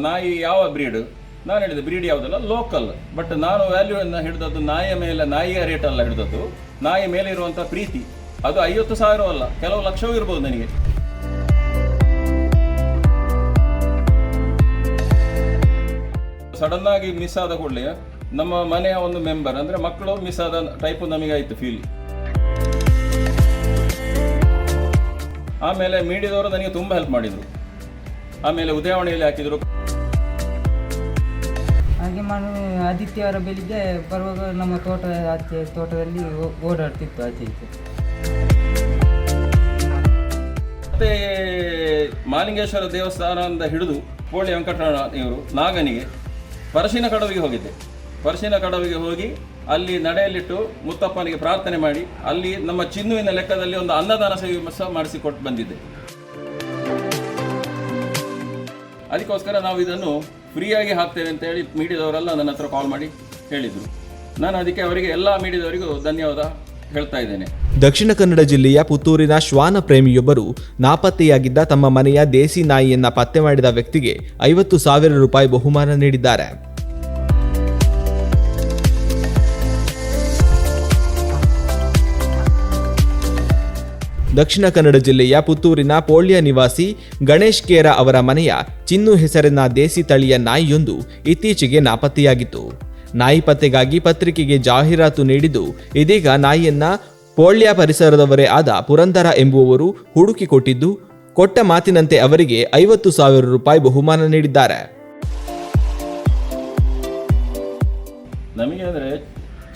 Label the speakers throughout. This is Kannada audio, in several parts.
Speaker 1: ನಾಯಿ ಯಾವ ಬ್ರೀಡ್? ನಾನು ಹೇಳಿದೆ ಬ್ರೀಡ್ ಯಾವುದಲ್ಲ, ಲೋಕಲ್. ಬಟ್ ನಾನು ವ್ಯಾಲ್ಯೂವನ್ನು ಹಿಡಿದದ್ದು ನಾಯಿಯ ಮೇಲೆ, ನಾಯಿಯ ರೇಟ್ ಅಲ್ಲ ಹಿಡಿದದ್ದು, ನಾಯಿ ಮೇಲೆ ಇರುವಂಥ ಪ್ರೀತಿ. ಅದು 50,000 ಅಲ್ಲ, ಕೆಲವು ಲಕ್ಷವೂ ಇರ್ಬೋದು ನನಗೆ. ಸಡನ್ ಆಗಿ ಮಿಸ್ ಆದ ಕೂಡಲೇ ನಮ್ಮ ಮನೆಯ ಒಂದು ಮೆಂಬರ್, ಅಂದರೆ ಮಕ್ಕಳು ಮಿಸ್ ಆದ ಟೈಪು ನಮಗೆ ಆಯಿತು ಫೀಲ್. ಆಮೇಲೆ ಮೀಡಿಯಾದವರು ನನಗೆ ತುಂಬ ಹೆಲ್ಪ್ ಮಾಡಿದರು. ಆಮೇಲೆ ಉದಯವಾಣಿಯಲ್ಲಿ ಹಾಕಿದರು.
Speaker 2: ಹಾಗೆ ಆದಿತ್ಯವಾರ ಬೆಳಿಗ್ಗೆ ಬರುವಾಗ ನಮ್ಮ ತೋಟದಲ್ಲಿ ಓಡಾಡ್ತಿತ್ತು ಆಚೆ ಈಚೆ.
Speaker 1: ಮತ್ತೆ ಮಾಲಿಂಗೇಶ್ವರ ದೇವಸ್ಥಾನದಿಂದ ಹಿಡಿದು ಕೋಳಿ ವೆಂಕಟರಮಣ ಇವರು ನಾಗನಿಗೆ ಪರಶಿನ ಕಡವಿಗೆ ಹೋಗಿದ್ದೆ. ಪರಶಿನ ಕಡವಿಗೆ ಹೋಗಿ ಅಲ್ಲಿ ನಡೆಯಲ್ಲಿಟ್ಟು ಮುತ್ತಪ್ಪನಿಗೆ ಪ್ರಾರ್ಥನೆ ಮಾಡಿ ಅಲ್ಲಿ ನಮ್ಮ ಚಿನ್ನುವಿನ ಲೆಕ್ಕದಲ್ಲಿ ಒಂದು ಅನ್ನದಾನ ಸೇವೆ ಸಹ ಮಾಡಿಸಿಕೊಟ್ಟು ಬಂದಿದ್ದೆ. ಅದಕ್ಕೋಸ್ಕರ ನಾವು ಇದನ್ನು ಫ್ರೀಯಾಗಿ ಹಾಕ್ತೇವೆ ಅಂತ ಹೇಳಿ ಮೀಡಿಯಾದವರೆಲ್ಲ ನನ್ನ ಹತ್ರ ಕಾಲ್ ಮಾಡಿ ಹೇಳಿದರು. ನಾನು ಅದಕ್ಕೆ ಅವರಿಗೆ, ಎಲ್ಲ ಮೀಡಿಯಾದವರಿಗೂ ಧನ್ಯವಾದ ಹೇಳ್ತಾ ಇದ್ದೇನೆ.
Speaker 3: ದಕ್ಷಿಣ ಕನ್ನಡ ಜಿಲ್ಲೆಯ ಪುತ್ತೂರಿನ ಶ್ವಾನ ಪ್ರೇಮಿಯೊಬ್ಬರು ನಾಪತ್ತೆಯಾಗಿದ್ದ ತಮ್ಮ ಮನೆಯ ದೇಸಿ ನಾಯಿಯನ್ನ ಪತ್ತೆ ಮಾಡಿದ ವ್ಯಕ್ತಿಗೆ 50,000 ರೂಪಾಯಿ ಬಹುಮಾನ ನೀಡಿದ್ದಾರೆ. ದಕ್ಷಿಣ ಕನ್ನಡ ಜಿಲ್ಲೆಯ ಪುತ್ತೂರಿನ ಪೋಳ್ಯ ನಿವಾಸಿ ಗಣೇಶ್ ಕೇರ ಅವರ ಮನೆಯ ಚಿನ್ನು ಹೆಸರಿನ ದೇಸಿ ತಳಿಯ ನಾಯಿಯೊಂದು ಇತ್ತೀಚೆಗೆ ನಾಪತ್ತೆಯಾಗಿತ್ತು. ನಾಯಿ ಪತ್ತೆಗಾಗಿ ಪತ್ರಿಕೆಗೆ ಜಾಹೀರಾತು ನೀಡಿದ್ದು, ಇದೀಗ ನಾಯಿಯನ್ನ ಪೋಳ್ಯ ಪರಿಸರದವರೇ ಆದ ಪುರಂದರ ಎಂಬುವವರು ಹುಡುಕಿ ಕೊಟ್ಟಿದ್ದು, ಕೊಟ್ಟ ಮಾತಿನಂತೆ ಅವರಿಗೆ 50,000 ರೂಪಾಯಿ ಬಹುಮಾನ ನೀಡಿದ್ದಾರೆ.
Speaker 1: ನಮಗೆ ಅಂದರೆ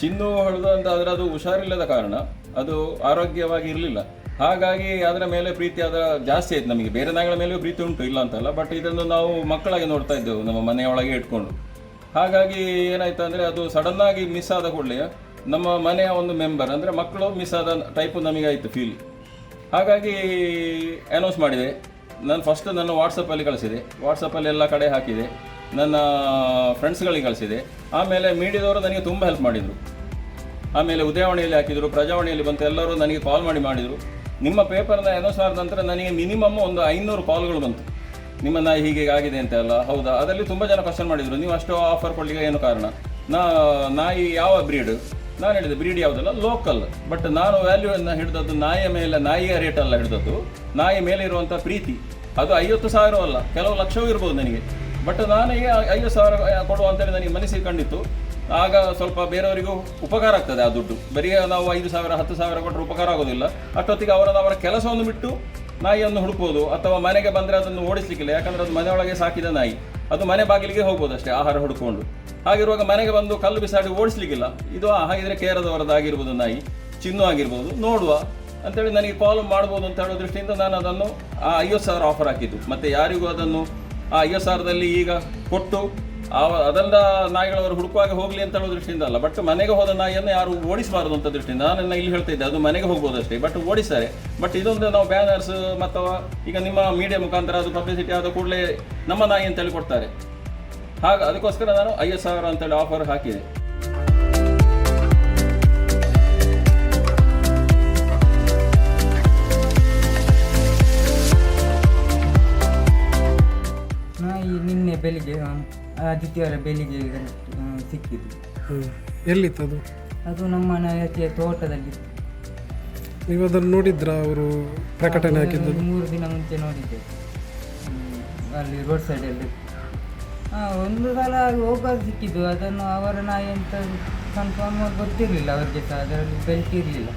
Speaker 1: ಚಿನ್ನು ಹೊಡೆದು ಅಂತ ಆದರೆ ಅದು ಹುಷಾರಿಲ್ಲದ ಕಾರಣ ಅದು ಆರೋಗ್ಯವಾಗಿ ಇರಲಿಲ್ಲ. ಹಾಗಾಗಿ ಅದರ ಮೇಲೆ ಪ್ರೀತಿ ಅದರ ಜಾಸ್ತಿ ಆಯಿತು. ನಮಗೆ ಬೇರೆ ನಾಯಿಗಳ ಮೇಲೆಯೂ ಪ್ರೀತಿ ಉಂಟು, ಇಲ್ಲ ಅಂತಲ್ಲ. ಬಟ್ ಇದನ್ನು ನಾವು ಮಕ್ಕಳಾಗಿ ನೋಡ್ತಾ ಇದ್ದೆವು ನಮ್ಮ ಮನೆಯೊಳಗೆ ಇಟ್ಕೊಂಡು. ಹಾಗಾಗಿ ಏನಾಯ್ತು ಅಂದರೆ ಅದು ಸಡನ್ನಾಗಿ ಮಿಸ್ ಆದ ಕೂಡಲೇ ನಮ್ಮ ಮನೆಯ ಒಂದು ಮೆಂಬರ್, ಅಂದರೆ ಮಕ್ಕಳು ಮಿಸ್ ಆದ ಟೈಪು ನಮಗೆ ಆಯಿತು ಫೀಲ್. ಹಾಗಾಗಿ ಅನೌನ್ಸ್ ಮಾಡಿದೆ. ನಾನು ಫಸ್ಟ್ ನನ್ನ ವಾಟ್ಸಪ್ಪಲ್ಲಿ ಕಳಿಸಿದೆ, ವಾಟ್ಸಪ್ಪಲ್ಲಿ ಎಲ್ಲ ಕಡೆ ಹಾಕಿದೆ, ನನ್ನ ಫ್ರೆಂಡ್ಸ್ಗಳಿಗೆ ಕಳಿಸಿದೆ. ಆಮೇಲೆ ಮೀಡಿಯಾದವರು ನನಗೆ ತುಂಬ ಹೆಲ್ಪ್ ಮಾಡಿದರು. ಆಮೇಲೆ ಉದಯವಾಣಿಯಲ್ಲಿ ಹಾಕಿದರು, ಪ್ರಜಾವಾಣಿಯಲ್ಲಿ ಬಂತು, ಎಲ್ಲರೂ ನನಗೆ ಕಾಲ್ ಮಾಡಿದರು. ನಿಮ್ಮ ಪೇಪರ್ನ ಅನೌನ್ಸ್ ಮಾಡಿದ ನಂತರ ನನಗೆ ಮಿನಿಮಮ್ ಒಂದು 500 ಕಾಲ್ಗಳು ಬಂತು. ನಿಮ್ಮ ನಾಯಿ ಹೀಗೆ ಆಗಿದೆ ಅಂತ ಅಲ್ಲ. ಹೌದಾ? ಅದರಲ್ಲಿ ತುಂಬ ಜನ ಕ್ವಶನ್ ಮಾಡಿದರು, ನೀವು ಅಷ್ಟು ಆಫರ್ ಕೊಡಲಿಕ್ಕೆ ಏನು ಕಾರಣ? ನಾಯಿ ಯಾವ ಬ್ರೀಡ್? ನಾನು ಹೇಳಿದೆ ಬ್ರೀಡ್ ಯಾವುದಲ್ಲ, ಲೋಕಲ್. ಬಟ್ ನಾನು ವ್ಯಾಲ್ಯೂವನ್ನು ಹಿಡಿದದ್ದು ನಾಯಿಯ ಮೇಲೆ, ನಾಯಿಯ ರೇಟ್ ಅಲ್ಲ ಹಿಡಿದದ್ದು, ನಾಯಿ ಮೇಲೆ ಇರುವಂಥ ಪ್ರೀತಿ. ಅದು 50,000 ಅಲ್ಲ, ಕೆಲವು ಲಕ್ಷವೂ ಇರ್ಬೋದು ನನಗೆ. ಬಟ್ ನನಗೆ 50,000 ಕೊಡುವ ಅಂತೇಳಿ ನನಗೆ ಮನಸ್ಸಿಗೆ ಕಂಡಿತ್ತು. ಆಗ ಸ್ವಲ್ಪ ಬೇರೆಯವರಿಗೂ ಉಪಕಾರ ಆಗ್ತದೆ ಆ ದುಡ್ಡು. ಬರೀ ನಾವು 5,000 10,000 ಕೊಟ್ಟರೆ ಉಪಕಾರ ಆಗೋದಿಲ್ಲ. ಅಷ್ಟೊತ್ತಿಗೆ ಅವರ ಕೆಲಸವನ್ನು ಬಿಟ್ಟು ನಾಯಿಯನ್ನು ಹುಡುಕ್ಬೋದು, ಅಥವಾ ಮನೆಗೆ ಬಂದರೆ ಅದನ್ನು ಓಡಿಸ್ಲಿಕ್ಕಿಲ್ಲ. ಯಾಕಂದರೆ ಅದು ಮನೆಯೊಳಗೆ ಸಾಕಿದ ನಾಯಿ, ಅದು ಮನೆ ಬಾಗಿಲಿಗೆ ಹೋಗ್ಬೋದು ಅಷ್ಟೇ ಆಹಾರ ಹುಡುಕೊಂಡು. ಹಾಗಿರುವಾಗ ಮನೆಗೆ ಬಂದು ಕಲ್ಲು ಬಿಸಾಡಿ ಓಡಿಸ್ಲಿಕ್ಕಿಲ್ಲ. ಇದು ಹಾಗಿದ್ರೆ ಕೇರದವರದ್ದಾಗಿರ್ಬೋದು, ನಾಯಿ ಚಿನ್ನು ಆಗಿರ್ಬೋದು, ನೋಡುವ ಅಂತೇಳಿ ನನಗೆ ಕಾಲ್ ಮಾಡ್ಬೋದು ಅಂತ ಹೇಳೋ ದೃಷ್ಟಿಯಿಂದ ನಾನು ಅದನ್ನು ಆ 50,000 ಆಫರ್ ಹಾಕಿದ್ದು. ಮತ್ತು ಯಾರಿಗೂ ಅದನ್ನು ಆ 50,000ದಲ್ಲಿ ಈಗ ಕೊಟ್ಟು ಅದೆಲ್ಲ ನಾಯಿಗಳವರು ಹುಡುಕುವಾಗ ಹೋಗಲಿ ಅಂತ ಹೇಳೋ ದೃಷ್ಟಿಯಿಂದ ಅಲ್ಲ. ಬಟ್ ಮನೆಗೆ ಹೋದ ನಾಯಿಯನ್ನು ಯಾರು ಓಡಿಸಬಾರದು ಅಂತ ದೃಷ್ಟಿಯಿಂದ ನಾನು ಇಲ್ಲಿ ಹೇಳ್ತಾ ಇದ್ದೆ. ಅದು ಮನೆಗೆ ಹೋಗ್ಬೋದು ಅಷ್ಟೇ, ಬಟ್ ಓಡಿಸ್ತಾರೆ. ಬಟ್ ಇದೊಂದು ನಾವು ಬ್ಯಾನರ್ಸ್ ಅಥವಾ ಈಗ ನಿಮ್ಮ ಮೀಡಿಯಾ ಮುಖಾಂತರ ಅದು ಪಬ್ಲಿಸಿಟಿ ಆದ ಕೂಡಲೇ ನಮ್ಮ ನಾಯಿ ಅಂತೇಳಿ ಕೊಡ್ತಾರೆ. ಅದಕ್ಕೋಸ್ಕರ ನಾನು 50,000 ಅಂತೇಳಿ ಆಫರ್ ಹಾಕಿದೆ.
Speaker 2: ನಾಯಿ ನಿನ್ನೆ ಬೆಳಿಗ್ಗೆ ಆದಿತ್ಯವಾರ ಬೆಳಿಗ್ಗೆ ಸಿಕ್ಕಿದ್ದು.
Speaker 4: ಎಲ್ಲಿತ್ತು ಅದು?
Speaker 2: ಅದು ನಮ್ಮ ಮನೆಯ ತೋಟದಲ್ಲಿ.
Speaker 4: ನೀವು ಅದನ್ನು ನೋಡಿದ್ರಾ? ಅವರು ಪ್ರಕಟಣೆ ಹಾಕಿದ್ದು
Speaker 2: 3 ದಿನ ಮುಂಚೆ ನೋಡಿದ್ದೆ, ಅಲ್ಲಿ ರೋಡ್ ಸೈಡಲ್ಲಿ. ಒಂದು ಸಲ ಹೋಗೋದು ಸಿಕ್ಕಿದ್ದು. ಅದನ್ನು ಅವರ ನಾಯಿ ಅಂತ ಕನ್ಫರ್ಮ್ ಗೊತ್ತಿರಲಿಲ್ಲ ಅವರಿಗೆ ಸಹ, ಅದರಲ್ಲಿ ಬೆಲ್ಟ್ ಇರಲಿಲ್ಲ.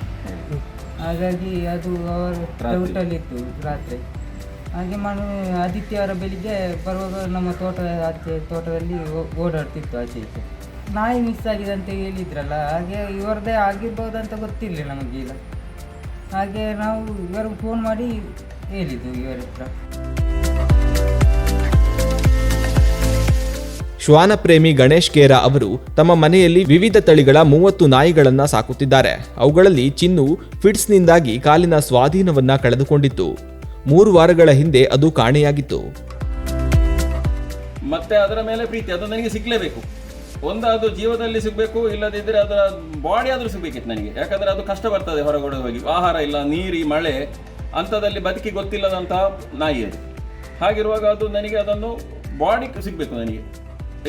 Speaker 2: ಹಾಗಾಗಿ ಅದು ಅವರ ಡೌಟಲ್ಲಿತ್ತು ರಾತ್ರಿ. ಹಾಗೆ ಆದಿತ್ಯವಾರ ಬೆಳಿಗ್ಗೆ ಬರುವಾಗ ನಮ್ಮ ತೋಟದಲ್ಲಿ ಓಡಾಡ್ತಿತ್ತು ಆಚೆ ಈಚೆ. ನಾಯಿ ಮಿಸ್ ಆಗಿದೆ ಅಂತ ಹೇಳಿದ್ರಲ್ಲ, ಹಾಗೆ ಇವರದೇ ಆಗಿರ್ಬೋದಂತ ಗೊತ್ತಿರಲಿಲ್ಲ ನಮಗೀಗ. ಹಾಗೆ ನಾವು ಇವರಿಗೆ ಫೋನ್ ಮಾಡಿ ಹೇಳಿದ್ದು ಇವರ ಹತ್ರ.
Speaker 3: ಶ್ವಾನ ಪ್ರೇಮಿ ಗಣೇಶ್ ಕೇರ ಅವರು ತಮ್ಮ ಮನೆಯಲ್ಲಿ ವಿವಿಧ ತಳಿಗಳ 30 ನಾಯಿಗಳನ್ನ ಸಾಕುತ್ತಿದ್ದಾರೆ. ಅವುಗಳಲ್ಲಿ ಚಿನ್ನು ಫಿಟ್ಸ್ನಿಂದಾಗಿ ಕಾಲಿನ ಸ್ವಾಧೀನವನ್ನ ಕಳೆದುಕೊಂಡಿತ್ತು. 3 ವಾರಗಳ ಹಿಂದೆ ಅದು ಕಾಣೆಯಾಗಿತ್ತು.
Speaker 1: ಮತ್ತೆ ಅದರ ಮೇಲೆ ಪ್ರೀತಿ ಅದು ನನಗೆ ಸಿಗಲೇಬೇಕು. ಅದು ಜೀವದಲ್ಲಿ ಸಿಗಬೇಕು, ಇಲ್ಲದಿದ್ದರೆ ಅದರ ಬಾಡಿ ಆದರೂ ಸಿಗಬೇಕಿತ್ತು ನನಗೆ. ಯಾಕಂದರೆ ಅದು ಕಷ್ಟ ಬರ್ತದೆ ಹೊರಗಡೆ ಹೋಗಿ, ಆಹಾರ ಇಲ್ಲ, ನೀರು, ಮಳೆ ಅಂಥದ್ದಲ್ಲಿ ಬದುಕಿ ಗೊತ್ತಿಲ್ಲದಂತಹ ನಾಯಿ ಅದು. ಹಾಗಿರುವಾಗ ಅದು ನನಗೆ ಅದನ್ನು ಬಾಡಿ ಸಿಗಬೇಕು ನನಗೆ,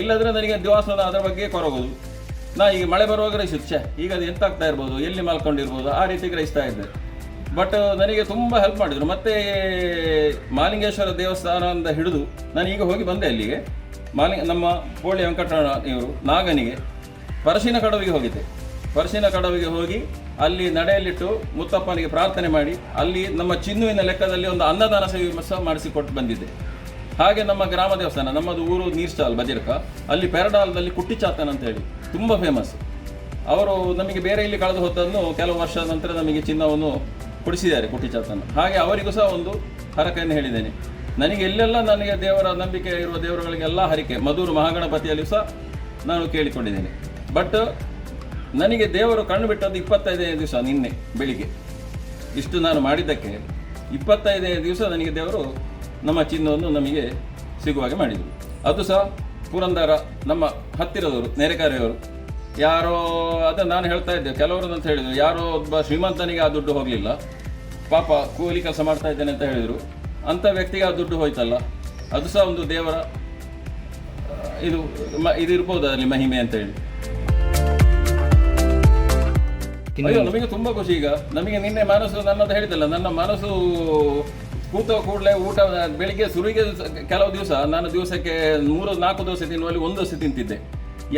Speaker 1: ಇಲ್ಲದ್ರೆ ನನಗೆ ದಿವಸ ಅದರ ಬಗ್ಗೆ ಕೊರಗೋದು. ನಾ ಈಗ ಮಳೆ ಬರುವಾಗ ಗ್ರಹಿಸುತ್ತೆ, ಈಗ ಅದು ಎಂತ ಆಗ್ತಾ ಇರ್ಬೋದು, ಎಲ್ಲಿ ಮಲ್ಕೊಂಡಿರ್ಬೋದು, ಆ ರೀತಿ ಗ್ರಹಿಸ್ತಾ ಇದ್ದೆ. ಬಟ್ ನನಗೆ ತುಂಬ ಹೆಲ್ಪ್ ಮಾಡಿದರು. ಮತ್ತು ಮಾಲಿಂಗೇಶ್ವರ ದೇವಸ್ಥಾನದಿಂದ ಹಿಡಿದು ನಾನು ಈಗ ಹೋಗಿ ಬಂದೆ ಅಲ್ಲಿಗೆ. ನಮ್ಮ ಪೋಳಿ ವೆಂಕಟರಮಣ ಇವರು ನಾಗನಿಗೆ ಪರಶಿನ ಕಡವಿಗೆ ಹೋಗಿದ್ದೆ. ಪರಶಿನ ಕಡವಿಗೆ ಹೋಗಿ ಅಲ್ಲಿ ನಡೆಯಲ್ಲಿಟ್ಟು ಮುತ್ತಪ್ಪನಿಗೆ ಪ್ರಾರ್ಥನೆ ಮಾಡಿ ಅಲ್ಲಿ ನಮ್ಮ ಚಿನ್ನುವಿನ ಲೆಕ್ಕದಲ್ಲಿ ಒಂದು ಅನ್ನದಾನ ಸೇವೆ ಸಹ ಮಾಡಿಸಿಕೊಟ್ಟು ಬಂದಿದ್ದೆ. ಹಾಗೆ ನಮ್ಮ ಗ್ರಾಮ ದೇವಸ್ಥಾನ, ನಮ್ಮದು ಊರು ನೀರ್ಸ್ಟಾಲ್ ಬಜಿರ್ಕ, ಅಲ್ಲಿ ಪೆರಡಾಲದಲ್ಲಿ ಕುಟ್ಟಿಚಾತನ್ ಅಂತ ಹೇಳಿ ತುಂಬ ಫೇಮಸ್. ಅವರು ನಮಗೆ ಬೇರೆ ಇಲ್ಲಿ ಕಳೆದು ಹೊತ್ತನ್ನು ಕೆಲವು ವರ್ಷದ ನಂತರ ನಮಗೆ ಚಿನ್ನವನ್ನು ಕೊಡಿಸಿದ್ದಾರೆ ಕುಟ್ಟಿಚಾತನ್. ಹಾಗೆ ಅವರಿಗೂ ಸಹ ಒಂದು ಹರಕೆಯನ್ನು ಹೇಳಿದ್ದೇನೆ. ನನಗೆ ಎಲ್ಲೆಲ್ಲ ನನಗೆ ದೇವರ ನಂಬಿಕೆ ಇರುವ ದೇವರುಗಳಿಗೆಲ್ಲ ಹರಿಕೆ ಮಧುರು ಮಹಾಗಣಪತಿಯಲ್ಲಿ ಸಹ ನಾನು ಕೇಳಿಕೊಂಡಿದ್ದೇನೆ. ಬಟ್ ನನಗೆ ದೇವರು ಕಣ್ಣು ಬಿಟ್ಟದ್ದು 25ನೇ ದಿವಸ, ನಿನ್ನೆ ಬೆಳಿಗ್ಗೆ. ಇಷ್ಟು ನಾನು ಮಾಡಿದ್ದಕ್ಕೆ 25ನೇ ದಿವಸ ನನಗೆ ದೇವರು ನಮ್ಮ ಚಿನ್ನವನ್ನು ನಮಗೆ ಸಿಗುವಾಗೆ ಮಾಡಿದರು. ಅದು ಸಹ ಪುರಂದರ ನಮ್ಮ ಹತ್ತಿರದವರು ನೆರೆಕಾರೆಯವರು ಯಾರೋ, ಅದನ್ನು ನಾನು ಹೇಳ್ತಾ ಇದ್ದೆ, ಕೆಲವರು ಅಂತ ಹೇಳಿದರು, ಯಾರೋ ಒಬ್ಬ ಶ್ರೀಮಂತನಿಗೆ ಆ ದುಡ್ಡು ಹೋಗಲಿಲ್ಲ, ಪಾಪ ಕೂಲಿ ಕೆಲಸ ಮಾಡ್ತಾ ಇದ್ದೇನೆ ಅಂತ ಹೇಳಿದರು, ಅಂಥ ವ್ಯಕ್ತಿಗೆ ಆ ದುಡ್ಡು ಹೋಯ್ತಲ್ಲ. ಅದು ಸಹ ಒಂದು ದೇವರ ಇದು ಇರ್ಬೋದು ಅದರಲ್ಲಿ ಮಹಿಮೆ ಅಂತ ಹೇಳಿ. ಅಯ್ಯೋ ನಮಗೆ ತುಂಬ ಖುಷಿ. ಈಗ ನಮಗೆ ನಿನ್ನೆ ಮನಸ್ಸು ನನ್ನದು ಹೇಳಿದಲ್ಲ, ನನ್ನ ಮನಸ್ಸು ಕೂತ ಕೂಡಲೇ ಊಟ ಬೆಳಿಗ್ಗೆ ಶುರುವಿಗೆ ಕೆಲವು ದಿವಸ ನಾನು ದಿವಸಕ್ಕೆ 3-4 ದೋಸೆ ತಿನ್ನುವಲ್ಲಿ 1 ದೋಸೆ ತಿಂತಿದ್ದೆ.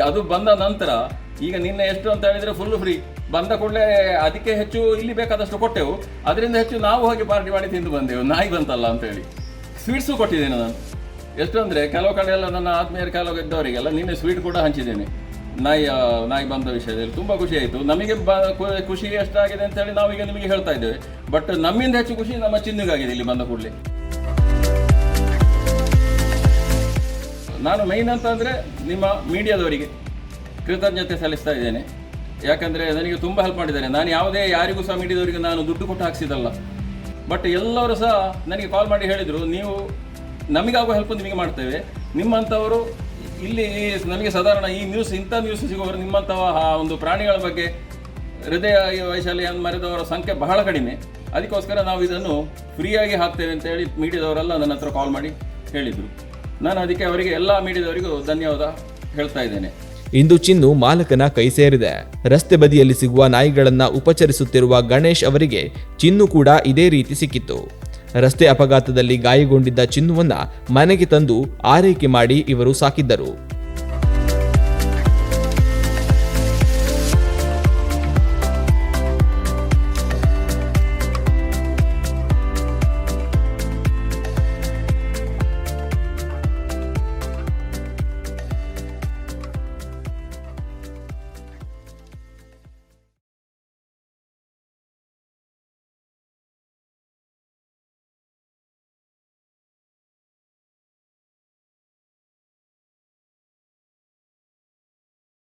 Speaker 1: ಅದು ಬಂದ ನಂತರ ಈಗ ನಿನ್ನೆ ಎಷ್ಟು ಅಂತ ಹೇಳಿದರೆ ಫುಲ್ ಫ್ರೀ. ಬಂದ ಕೂಡಲೇ ಅದಕ್ಕೆ ಹೆಚ್ಚು ಇಲ್ಲಿ ಬೇಕಾದಷ್ಟು ಕೊಟ್ಟೆವು, ಅದರಿಂದ ಹೆಚ್ಚು ನಾವು ಹೋಗಿ ಪಾರ್ಟಿ ಮಾಡಿ ತಿಂದು ಬಂದೆವು. ನಾಯಿ ಬಂತಲ್ಲ ಅಂತೇಳಿ ಸ್ವೀಟ್ಸು ಕೊಟ್ಟಿದ್ದೇನೆ ನಾನು. ಎಷ್ಟು ಅಂದರೆ ಕೆಲವು ಕಡೆ ಎಲ್ಲ ನನ್ನ ಆತ್ಮೀಯರು ಕೆಲವು ಇದ್ದವರಿಗೆಲ್ಲ ನಿನ್ನೆ ಸ್ವೀಟ್ ಕೂಡ ಹಂಚಿದ್ದೇನೆ. ನಾಯಿ ಬಂದ ವಿಷಯದಲ್ಲಿ ತುಂಬ ಖುಷಿ ಆಯಿತು. ನಮಗೆ ಖುಷಿ ಎಷ್ಟಾಗಿದೆ ಅಂತೇಳಿ ನಾವೀಗ ನಿಮಗೆ ಹೇಳ್ತಾ ಇದ್ದೇವೆ. ಬಟ್ ನಮ್ಮಿಂದ ಹೆಚ್ಚು ಖುಷಿ ನಮ್ಮ ಚಿನ್ನಿಗಾಗಿದೆ ಇಲ್ಲಿ ಬಂದ ಕೂಡಲೇ. ನಾನು ಮೈನ್ ಅಂತ ಅಂದರೆ ನಿಮ್ಮ ಮೀಡಿಯಾದವರಿಗೆ ಕೃತಜ್ಞತೆ ಸಲ್ಲಿಸ್ತಾ ಇದ್ದೇನೆ. ಯಾಕಂದರೆ ನನಗೆ ತುಂಬ ಹೆಲ್ಪ್ ಮಾಡಿದ್ದಾರೆ. ನಾನು ಯಾರಿಗೂ ಸಹ ಮೀಡಿಯಾದವರಿಗೆ ನಾನು ದುಡ್ಡು ಕೊಟ್ಟು ಹಾಕ್ಸಿದಲ್ಲ. ಬಟ್ ಎಲ್ಲರೂ ಸಹ ನನಗೆ ಕಾಲ್ ಮಾಡಿ ಹೇಳಿದರು, ನೀವು ನಮಗಾಗುವ ಹೆಲ್ಪ್ ನಿಮಗೆ ಮಾಡ್ತೇವೆ. ನಿಮ್ಮಂಥವರು ಇಲ್ಲಿ ನಮಗೆ ಸಾಧಾರಣ ಈ ಇಂಥ ನ್ಯೂಸ್ ಸಿಗುವವರು ನಿಮ್ಮಂಥವ ಒಂದು ಪ್ರಾಣಿಗಳ ಬಗ್ಗೆ ಹೃದಯ ವೈಶಾಲ್ಯ ಮರೆದವರ ಸಂಖ್ಯೆ ಬಹಳ ಕಡಿಮೆ. ಅದಕ್ಕೋಸ್ಕರ ನಾವು ಇದನ್ನು ಫ್ರೀಯಾಗಿ ಹಾಕ್ತೇವೆ ಅಂತೇಳಿ ಮೀಡಿಯಾದವರೆಲ್ಲ ನನ್ನ ಹತ್ರ ಕಾಲ್ ಮಾಡಿ ಹೇಳಿದರು. ನಾನು ಅದಕ್ಕೆ ಅವರಿಗೆ ಎಲ್ಲ ಮೀಡಿಯಾದವರಿಗೂ ಧನ್ಯವಾದ ಹೇಳ್ತಾ ಇದ್ದೇನೆ.
Speaker 3: ಇಂದು ಚಿನ್ನು ಮಾಲಕನ ಕೈ ಸೇರಿದೆ. ರಸ್ತೆ ಬದಿಯಲ್ಲಿ ಸಿಗುವ ನಾಯಿಗಳನ್ನ ಉಪಚರಿಸುತ್ತಿರುವ ಗಣೇಶ್ ಅವರಿಗೆ ಚಿನ್ನು ಕೂಡ ಇದೇ ರೀತಿ ಸಿಕ್ಕಿತ್ತು. ರಸ್ತೆ ಅಪಘಾತದಲ್ಲಿ ಗಾಯಗೊಂಡಿದ್ದ ಚಿನ್ನುವನ್ನ ಮನೆಗೆ ತಂದು ಆರೈಕೆ ಮಾಡಿ ಇವರು ಸಾಕಿದ್ದರು.